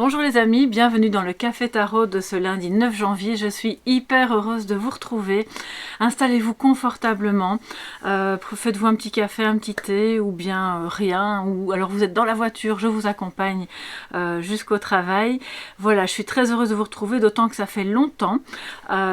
Bonjour les amis, bienvenue dans le Café Tarot de ce lundi 9 janvier. Je suis hyper heureuse de vous retrouver. Installez-vous confortablement, faites-vous un petit café, un petit thé ou bien rien. Ou alors vous êtes dans la voiture, je vous accompagne jusqu'au travail. Voilà, je suis très heureuse de vous retrouver, d'autant que ça fait longtemps.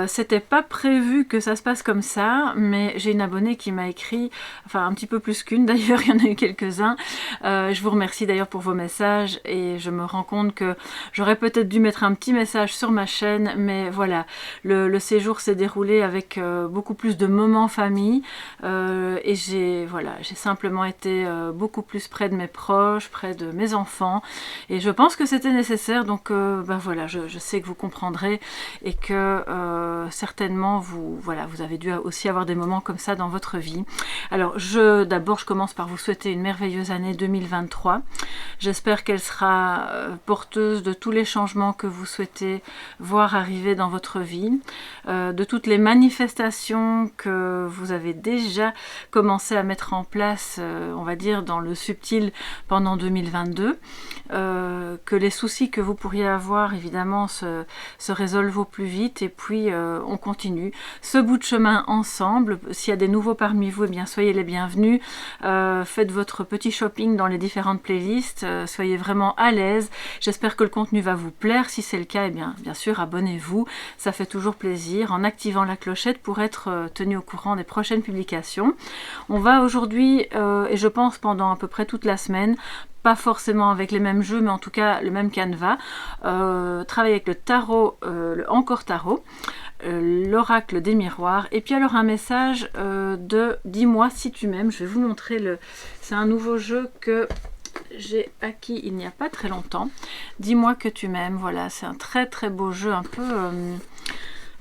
C'était pas prévu que ça se passe comme ça, mais j'ai une abonnée qui m'a écrit, enfin un petit peu plus qu'une d'ailleurs, il y en a eu quelques-uns. Je vous remercie d'ailleurs pour vos messages et je me rends compte que j'aurais peut-être dû mettre un petit message sur ma chaîne, mais voilà, le séjour s'est déroulé avec beaucoup plus de moments famille et j'ai simplement été beaucoup plus près de mes proches, près de mes enfants, et je pense que c'était nécessaire. Donc voilà, je sais que vous comprendrez et que certainement vous avez dû aussi avoir des moments comme ça dans votre vie. Alors d'abord je commence par vous souhaiter une merveilleuse année 2023. J'espère qu'elle sera porteuse de tous les changements que vous souhaitez voir arriver dans votre vie, de toutes les manifestations que vous avez déjà commencé à mettre en place, on va dire dans le subtil pendant 2022, que les soucis que vous pourriez avoir évidemment se résolvent au plus vite, et puis on continue ce bout de chemin ensemble. S'il y a des nouveaux parmi vous, eh bien soyez les bienvenus, faites votre petit shopping dans les différentes playlists, soyez vraiment à l'aise. J'espère que le contenu va vous plaire. Si c'est le cas, eh bien sûr, abonnez-vous. Ça fait toujours plaisir en activant la clochette pour être tenu au courant des prochaines publications. On va aujourd'hui, et je pense pendant à peu près toute la semaine, pas forcément avec les mêmes jeux, mais en tout cas le même canevas, travailler avec le tarot, le Encore Tarot, l'oracle des miroirs, et puis alors un message de dis-moi si tu m'aimes. Je vais vous montrer c'est un nouveau jeu que j'ai acquis il n'y a pas très longtemps. Dis-moi que tu m'aimes. Voilà, c'est un très très beau jeu, un peu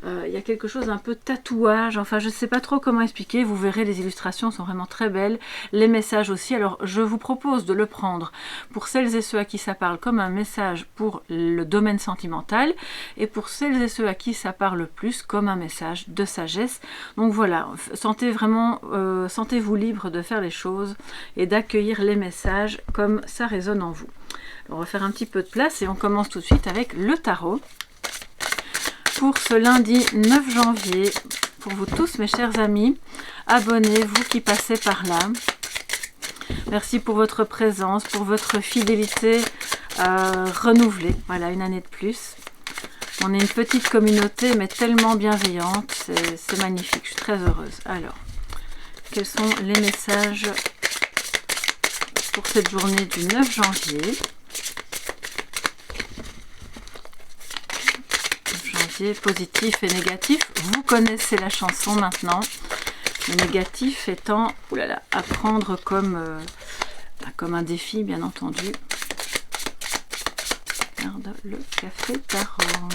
il y a quelque chose un peu tatouage, enfin je sais pas trop comment expliquer. Vous verrez, les illustrations sont vraiment très belles, les messages aussi. Alors je vous propose de le prendre pour celles et ceux à qui ça parle comme un message pour le domaine sentimental, et pour celles et ceux à qui ça parle plus comme un message de sagesse. Donc voilà, sentez-vous libre de faire les choses et d'accueillir les messages comme ça résonne en vous. Alors, on va faire un petit peu de place et on commence tout de suite avec le tarot pour ce lundi 9 janvier. Pour vous tous mes chers amis, abonnez, vous qui passez par là. Merci pour votre présence, pour votre fidélité renouvelée. Voilà, une année de plus. On est une petite communauté, mais tellement bienveillante. C'est magnifique, je suis très heureuse. Alors, quels sont les messages pour cette journée du 9 janvier ? Positif et négatif. Vous connaissez la chanson maintenant. Le négatif étant à prendre comme un défi, bien entendu. Regarde le café tarot.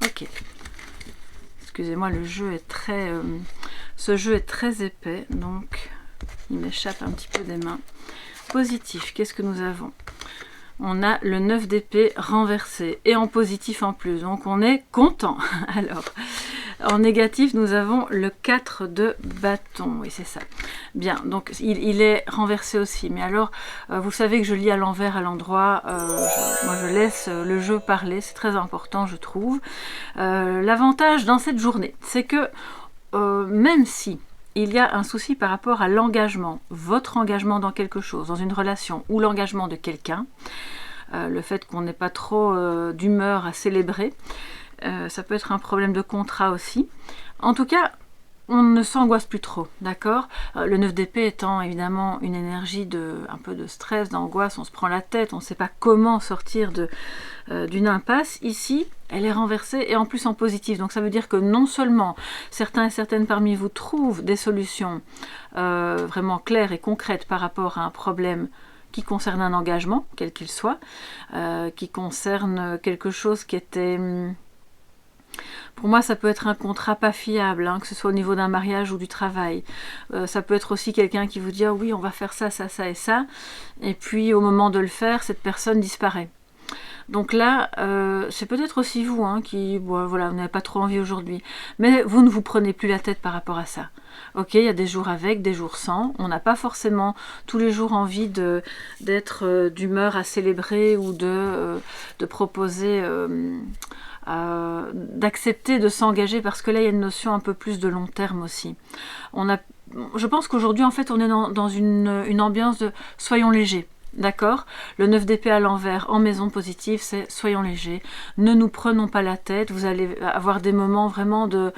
Ok. Excusez-moi, ce jeu est très épais, donc il m'échappe un petit peu des mains. Positif, qu'est-ce que nous avons ? On a le 9 d'épée renversé et en positif en plus, donc on est content. Alors, en négatif, nous avons le 4 de bâton, oui c'est ça. Bien, donc il est renversé aussi, mais alors, vous savez que je lis à l'envers à l'endroit, moi je laisse le jeu parler, c'est très important je trouve. L'avantage dans cette journée, c'est que même si il y a un souci par rapport à l'engagement, votre engagement dans quelque chose, dans une relation, ou l'engagement de quelqu'un, le fait qu'on n'ait pas trop d'humeur à célébrer, ça peut être un problème de contrat aussi. En tout cas, on ne s'angoisse plus trop, d'accord ? Le 9 d'épée étant évidemment une énergie un peu de stress, d'angoisse, on se prend la tête, on ne sait pas comment sortir d'une impasse. Ici, elle est renversée et en plus en positif. Donc ça veut dire que non seulement certains et certaines parmi vous trouvent des solutions vraiment claires et concrètes par rapport à un problème qui concerne un engagement, quel qu'il soit, qui concerne quelque chose qui était... Pour moi, ça peut être un contrat pas fiable, que ce soit au niveau d'un mariage ou du travail. Ça peut être aussi quelqu'un qui vous dit « Ah oui, on va faire ça, ça, ça et ça ». Et puis, au moment de le faire, cette personne disparaît. Donc là, c'est peut-être aussi vous hein, qui, bon, voilà, vous n'avez pas trop envie aujourd'hui, mais vous ne vous prenez plus la tête par rapport à ça. Ok, il y a des jours avec, des jours sans. On n'a pas forcément tous les jours envie d'être d'humeur à célébrer ou de proposer, d'accepter de s'engager, parce que là, il y a une notion un peu plus de long terme aussi. Je pense qu'aujourd'hui, en fait, on est dans une ambiance de soyons légers. D'accord? Le 9 d'épée à l'envers en maison positive, c'est soyons légers, ne nous prenons pas la tête, vous allez avoir des moments vraiment de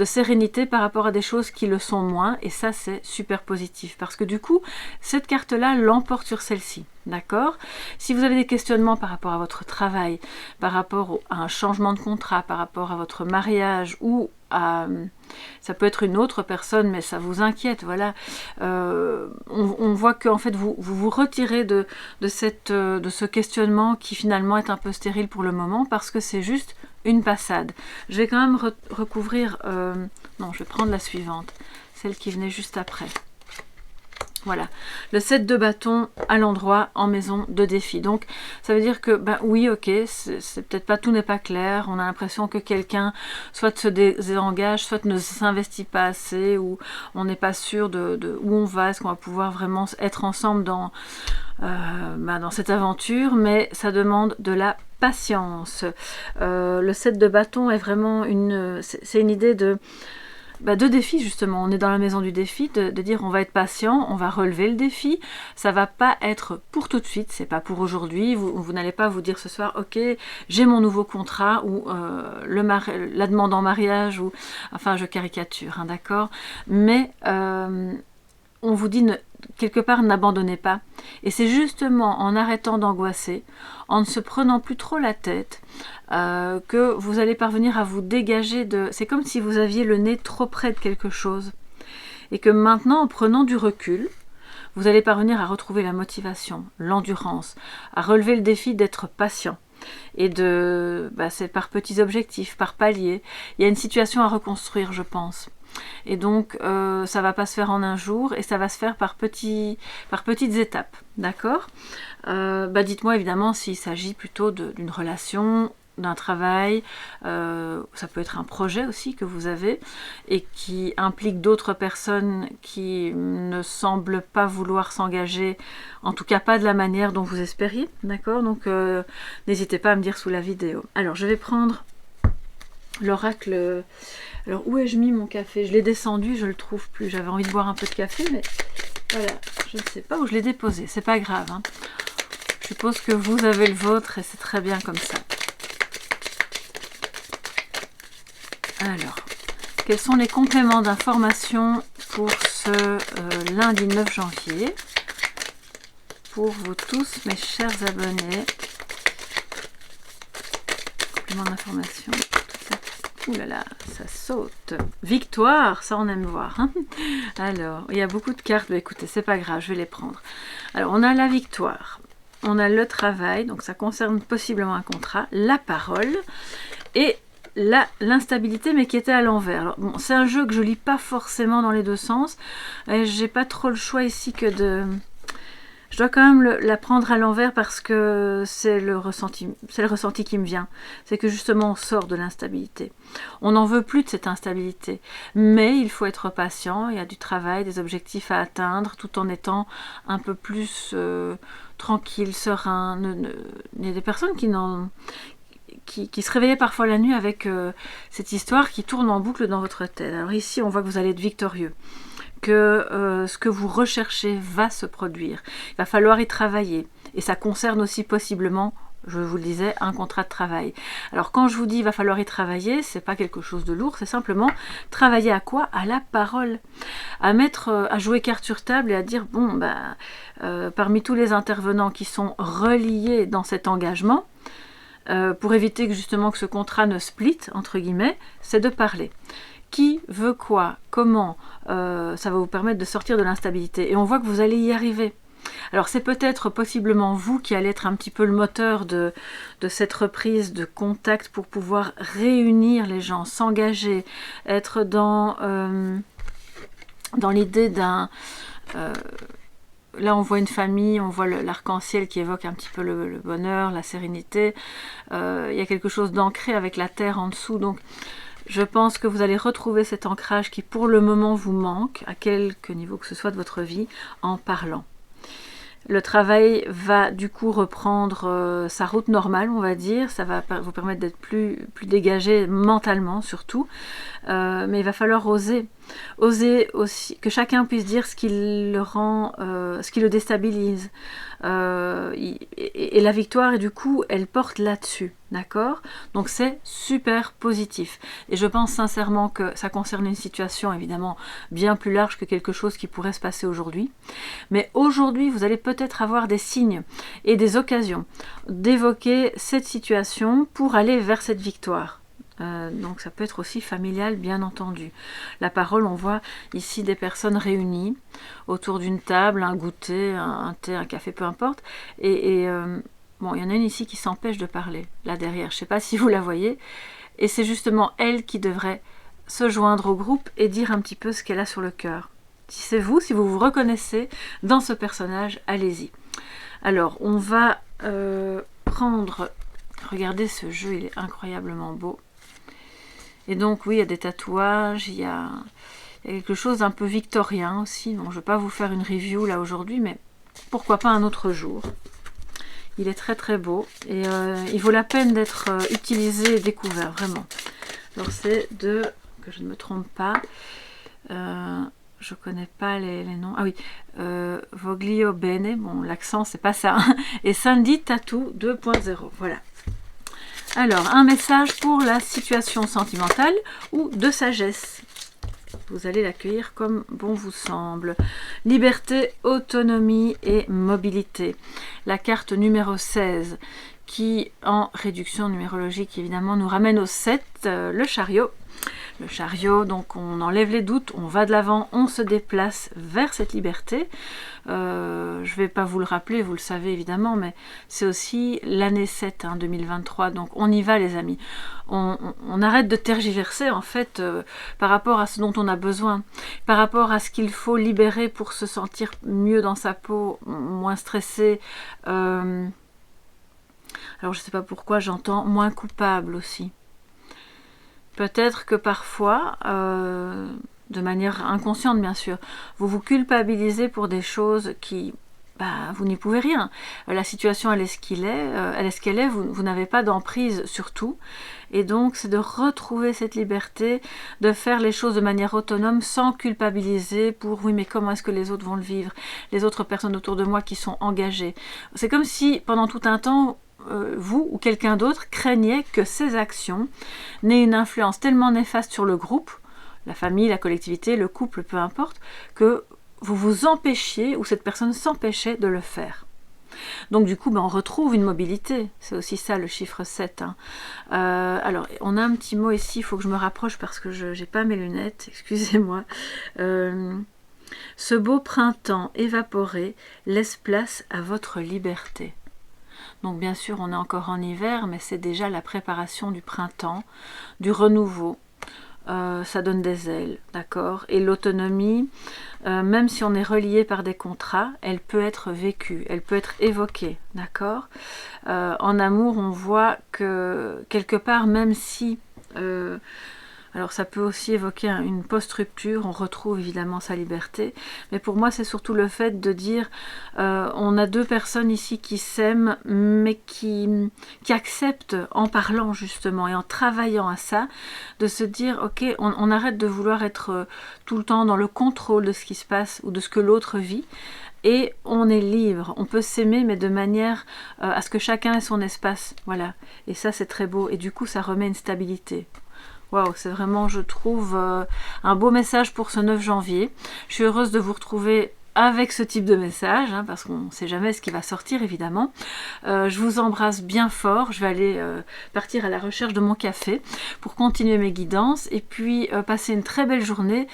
sérénité par rapport à des choses qui le sont moins, et ça c'est super positif, parce que du coup, cette carte-là l'emporte sur celle-ci. D'accord? Si vous avez des questionnements par rapport à votre travail, par rapport à un changement de contrat, par rapport à votre mariage ou à... ça peut être une autre personne, mais ça vous inquiète, voilà. On voit que en fait, vous retirez de ce questionnement qui finalement est un peu stérile pour le moment, parce que c'est juste une passade. Je vais quand même recouvrir... non, je vais prendre la suivante, celle qui venait juste après. Voilà, le 7 de bâton à l'endroit en maison de défi. Donc, ça veut dire que, ben oui, ok, c'est peut-être pas, tout n'est pas clair. On a l'impression que quelqu'un soit se désengage, soit ne s'investit pas assez, ou on n'est pas sûr de où on va, est-ce qu'on va pouvoir vraiment être ensemble dans cette aventure, mais ça demande de la patience. Le 7 de bâton est vraiment c'est une idée de défi justement. On est dans la maison du défi, de dire on va être patient, on va relever le défi, ça va pas être pour tout de suite, c'est pas pour aujourd'hui, vous n'allez pas vous dire ce soir ok j'ai mon nouveau contrat ou la demande en mariage, ou enfin je caricature hein, d'accord, mais on vous dit quelque part n'abandonnez pas, et c'est justement en arrêtant d'angoisser, en ne se prenant plus trop la tête, que vous allez parvenir à vous dégager de... C'est comme si vous aviez le nez trop près de quelque chose, et que maintenant, en prenant du recul, vous allez parvenir à retrouver la motivation, l'endurance, à relever le défi d'être patient. Et c'est par petits objectifs, par paliers. Il y a une situation à reconstruire, je pense. Et donc, ça va pas se faire en un jour, et ça va se faire par petites étapes, d'accord? Dites-moi évidemment s'il s'agit plutôt d'une relation, d'un travail, ça peut être un projet aussi que vous avez, et qui implique d'autres personnes qui ne semblent pas vouloir s'engager, en tout cas pas de la manière dont vous espériez, d'accord? Donc, n'hésitez pas à me dire sous la vidéo. Alors, je vais prendre l'oracle... Alors, où ai-je mis mon café? Je l'ai descendu, je le trouve plus. J'avais envie de boire un peu de café, mais voilà, je ne sais pas où je l'ai déposé. C'est pas grave, hein. Je suppose que vous avez le vôtre et c'est très bien comme ça. Alors, quels sont les compléments d'information pour ce lundi 9 janvier? Pour vous tous, mes chers abonnés. Compléments d'information. Ouh là là, ça saute. Victoire, ça on aime voir. Hein. Alors, il y a beaucoup de cartes. Écoutez, c'est pas grave, je vais les prendre. Alors, on a la victoire. On a le travail, donc ça concerne possiblement un contrat. La parole. Et l'instabilité, mais qui était à l'envers. Bon, c'est un jeu que je lis pas forcément dans les deux sens. J'ai pas trop le choix ici que de... Je dois quand même la prendre à l'envers, parce que c'est le ressenti qui me vient. C'est que justement on sort de l'instabilité. On n'en veut plus de cette instabilité. Mais il faut être patient, il y a du travail, des objectifs à atteindre, tout en étant un peu plus tranquille, serein. Il y a des personnes qui se réveillaient parfois la nuit avec cette histoire qui tourne en boucle dans votre tête. Alors ici, on voit que vous allez être victorieux, que ce que vous recherchez va se produire. Il va falloir y travailler. Et ça concerne aussi possiblement, je vous le disais, un contrat de travail. Alors quand je vous dis il va falloir y travailler, c'est pas quelque chose de lourd, c'est simplement travailler à quoi? À la parole. À jouer carte sur table et à dire, bon, parmi tous les intervenants qui sont reliés dans cet engagement, pour éviter que justement que ce contrat ne split, entre guillemets, c'est de parler. Qui veut quoi, comment, ça va vous permettre de sortir de l'instabilité. Et on voit que vous allez y arriver. Alors c'est peut-être possiblement vous qui allez être un petit peu le moteur de cette reprise de contact pour pouvoir réunir les gens, s'engager, être dans l'idée là on voit une famille, on voit l'arc-en-ciel qui évoque un petit peu le bonheur, la sérénité. Il y a quelque chose d'ancré avec la terre en dessous, donc je pense que vous allez retrouver cet ancrage qui pour le moment vous manque, à quelque niveau que ce soit de votre vie, en parlant. Le travail va du coup reprendre sa route normale, on va dire. Ça va vous permettre d'être plus dégagé mentalement surtout. Mais il va falloir oser. Oser aussi, que chacun puisse dire ce qui le rend, ce qui le déstabilise. Et la victoire, du coup, elle porte là-dessus, d'accord? Donc c'est super positif. Et je pense sincèrement que ça concerne une situation évidemment bien plus large que quelque chose qui pourrait se passer aujourd'hui. Mais aujourd'hui, vous allez peut-être avoir des signes et des occasions d'évoquer cette situation pour aller vers cette victoire. Donc ça peut être aussi familial, bien entendu. La parole, on voit ici des personnes réunies autour d'une table, un goûter, un thé, un café, peu importe. Bon, il y en a une ici qui s'empêche de parler, là derrière. Je ne sais pas si vous la voyez. Et c'est justement elle qui devrait se joindre au groupe et dire un petit peu ce qu'elle a sur le cœur. Si c'est vous, si vous vous reconnaissez dans ce personnage, allez-y. Alors, on va prendre... Regardez ce jeu, il est incroyablement beau. Et donc oui, il y a des tatouages, il y a quelque chose d'un peu victorien aussi. Bon, je ne vais pas vous faire une review là aujourd'hui, mais pourquoi pas un autre jour. Il est très très beau et il vaut la peine d'être utilisé et découvert, vraiment. Alors c'est de, que je ne me trompe pas, je ne connais pas les noms. Ah oui, Voglio Bene, bon l'accent c'est pas ça. Hein. Et Sandy Tattoo 2.0, voilà. Alors, un message pour la situation sentimentale ou de sagesse. Vous allez l'accueillir comme bon vous semble. Liberté, autonomie et mobilité. La carte numéro 16 qui, en réduction numérologique, évidemment, nous ramène au 7, le chariot. Le chariot, donc on enlève les doutes, on va de l'avant, on se déplace vers cette liberté. Je ne vais pas vous le rappeler, vous le savez évidemment, mais c'est aussi l'année 7, 2023, donc on y va les amis. On arrête de tergiverser en fait par rapport à ce dont on a besoin, par rapport à ce qu'il faut libérer pour se sentir mieux dans sa peau, moins stressé. Alors je ne sais pas pourquoi j'entends moins coupable aussi. Peut-être que parfois, de manière inconsciente bien sûr, vous vous culpabilisez pour des choses qui, vous n'y pouvez rien. La situation elle est ce qu'elle est, vous n'avez pas d'emprise sur tout. Et donc c'est de retrouver cette liberté, de faire les choses de manière autonome sans culpabiliser pour oui mais comment est-ce que les autres vont le vivre, les autres personnes autour de moi qui sont engagées. C'est comme si pendant tout un temps, vous ou quelqu'un d'autre craignait que ces actions n'aient une influence tellement néfaste sur le groupe, la famille, la collectivité, le couple, peu importe, que vous vous empêchiez ou cette personne s'empêchait de le faire. Donc du coup, on retrouve une mobilité. C'est aussi ça le chiffre 7. Alors, on a un petit mot ici, il faut que je me rapproche parce que je n'ai pas mes lunettes, excusez-moi. Ce beau printemps évaporé laisse place à votre liberté. Donc bien sûr, on est encore en hiver, mais c'est déjà la préparation du printemps, du renouveau. Ça donne des ailes, d'accord? Et l'autonomie, même si on est relié par des contrats, elle peut être vécue, elle peut être évoquée, d'accord? En amour, on voit que quelque part, même si... alors ça peut aussi évoquer une post-rupture, on retrouve évidemment sa liberté, mais pour moi c'est surtout le fait de dire on a deux personnes ici qui s'aiment, mais qui acceptent en parlant justement et en travaillant à ça, de se dire ok, on arrête de vouloir être tout le temps dans le contrôle de ce qui se passe ou de ce que l'autre vit, et on est libre, on peut s'aimer mais de manière à ce que chacun ait son espace, voilà, et ça c'est très beau, et du coup ça remet une stabilité. Waouh, c'est vraiment, je trouve, un beau message pour ce 9 janvier. Je suis heureuse de vous retrouver avec ce type de message, parce qu'on ne sait jamais ce qui va sortir, évidemment. Je vous embrasse bien fort. Je vais aller partir à la recherche de mon café pour continuer mes guidances et puis passer une très belle journée.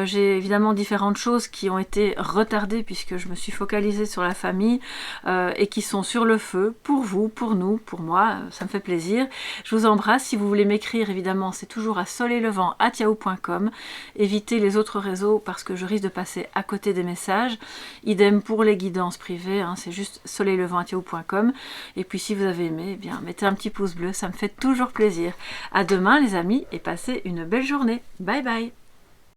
J'ai évidemment différentes choses qui ont été retardées puisque je me suis focalisée sur la famille et qui sont sur le feu pour vous, pour nous, pour moi. Ça me fait plaisir. Je vous embrasse. Si vous voulez m'écrire, évidemment, c'est toujours à soleillevent@yahoo.com. Évitez les autres réseaux parce que je risque de passer à côté des messages. page. Idem pour les guidances privées, hein, c'est juste soleillevent@yahoo.com. Et puis si vous avez aimé, eh bien mettez un petit pouce bleu, ça me fait toujours plaisir. À demain les amis et passez une belle journée. Bye bye.